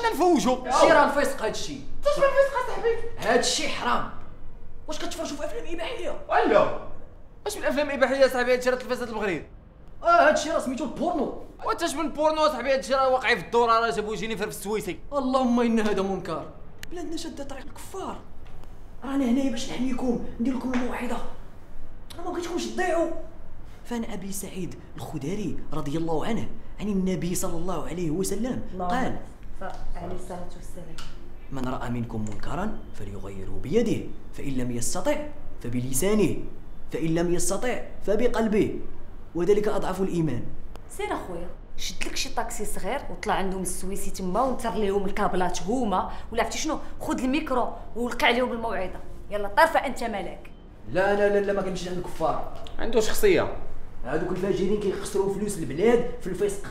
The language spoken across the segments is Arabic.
خلينا نفوجوا. شي راه الفيسق هادشي. تشرب الفيسق اصاحبي؟ هادشي حرام. واش كتفرجوا في افلام اباحيه؟ ولا اش من افلام اباحيه اصاحبي؟ هادشي راه تلفزه المغرب. هادشي راه سميتو البورنو. وانتاش من بورنو اصاحبي؟ هادشي راه واقع في الدور، راه جابوا جينيفر في السويسي. اللهم ان هذا منكر. بلادنا شاده طريق الكفار. رانا هنايا باش نحميكم، ندير لكم الموعظه. انا ما بغيتكمش تضيعوا. فعن ابي سعيد الخدري رضي الله عنه عن النبي صلى الله عليه وسلم قال عليه الصلاه والسلام: من راى منكم منكرا فليغيره بيده، فان لم يستطع فبلسانه، فان لم يستطع فبقلبه، وذلك اضعف الايمان. سير اخويا، شد لك شي طاكسي صغير وطلع عندهم السويسي تما ونتر ليهم الكابلات هما، ولا عرفتي شنو، خذ الميكرو ولقى عليهم الموعظه. يلا طرفه انت مالك. لا لا لا لا، ما كنمشيش عند الكفار. عنده شخصيه. هذوك الفاجرين كيخسروا فلوس البلاد في الفسق.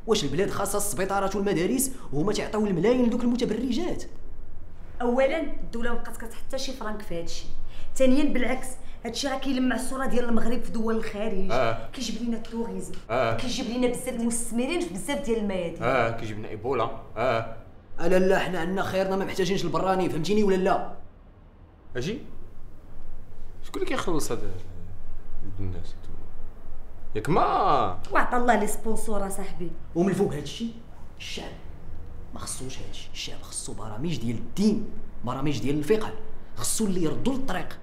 واش البلاد خاصها السبيطارات والمدارس وهما تيعطيو الملايين لدوك المتبرجات؟ اولا الدوله ما بقات كتحط شي فرانك في هذا الشيء. ثانيا بالعكس هادشي راه كيلمع الصوره ديال المغرب في دول الخارج. كيجيب لينا التوريزم. كيجيب لينا بزاف المستثمرين في بزاف ديال الميادين. كيجيب لنا ايبولا. الا لا، حنا عندنا خيرنا، ما محتاجينش البراني، فهمتيني ولا لا؟ اجي شكون اللي كيخلص هذا الناس ياك ما وعطى الله لي سبونسور صاحبي. ومن فوق هادشي الشعب ما خصوش هادشي. الشعب خصو برامج ديال الدين، برامج ديال الفقه، خصو اللي يردوا للطريق.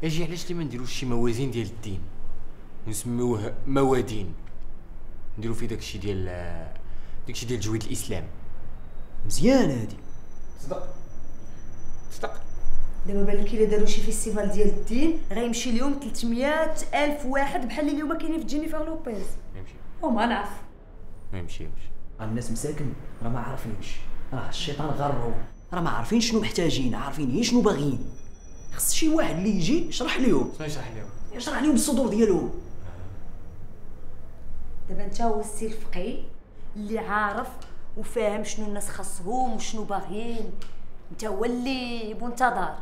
اجي علاش لي ما نديروش شي موازين ديال الدين ونسميوه موادين، نديرو فيه داكشي ديال جويد الاسلام. مزيان هادي. صدق. دابا بان لك الا داروا شي فيستيفال ديال الدين غيمشي لهم 300,000 واحد بحال اللي اليوم كاينين في جينيفر لوبيز. ما يمشي. وما نعرف. ما يمشيش. الناس مساكن راه ما عارفينش، راه الشيطان غرهم، راه ما عارفين شنو محتاجين، عارفين هي شنو باغيين. خص شي واحد اللي يجي يشرح لهم. شنو يشرح لهم؟ يشرح لهم الصدور ديالهم. دابا انت هو السي الفقيه اللي عارف وفاهم شنو الناس خاصهم وشنو باغيين، انت هو اللي منتظر.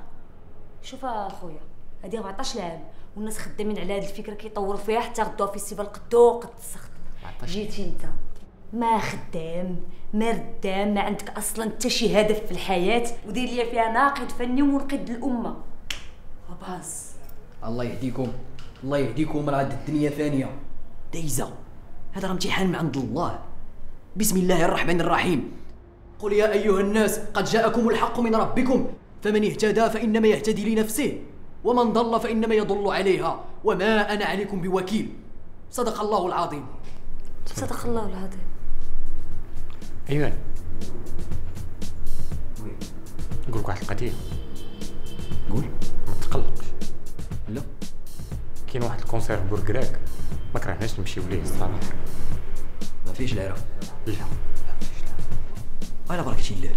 شوف اخويا، هادي 14 عام والناس خدامين على هاد الفكره كيطوروا فيها حتى غدوها فيستيفال قدو قد السخط. جيتي انت ما خدام ما ردام، ما عندك اصلا حتى شي هدف في الحياه ودير ليا فيها ناقد فني ومنقذ للامه. باز الله يهديكم، الله يهديكم، راه الدنيا فانيه دايزه. هذا راه امتحان من عند الله. بسم الله الرحمن الرحيم. قل يا ايها الناس قد جاءكم الحق من ربكم فمن اهتدى فانما يهتدي لنفسه ومن ضل فانما يضل عليها وما انا عليكم بوكيل. صدق الله العظيم. صدق الله العظيم. ايوه نقول لك واحد القضيه. قول. ما تقلقش. لا كاين واحد الكونسير في بوركراك ما كرهناش نمشيو ليه الصراحه. ما فيش العرف. لا على بركه الله.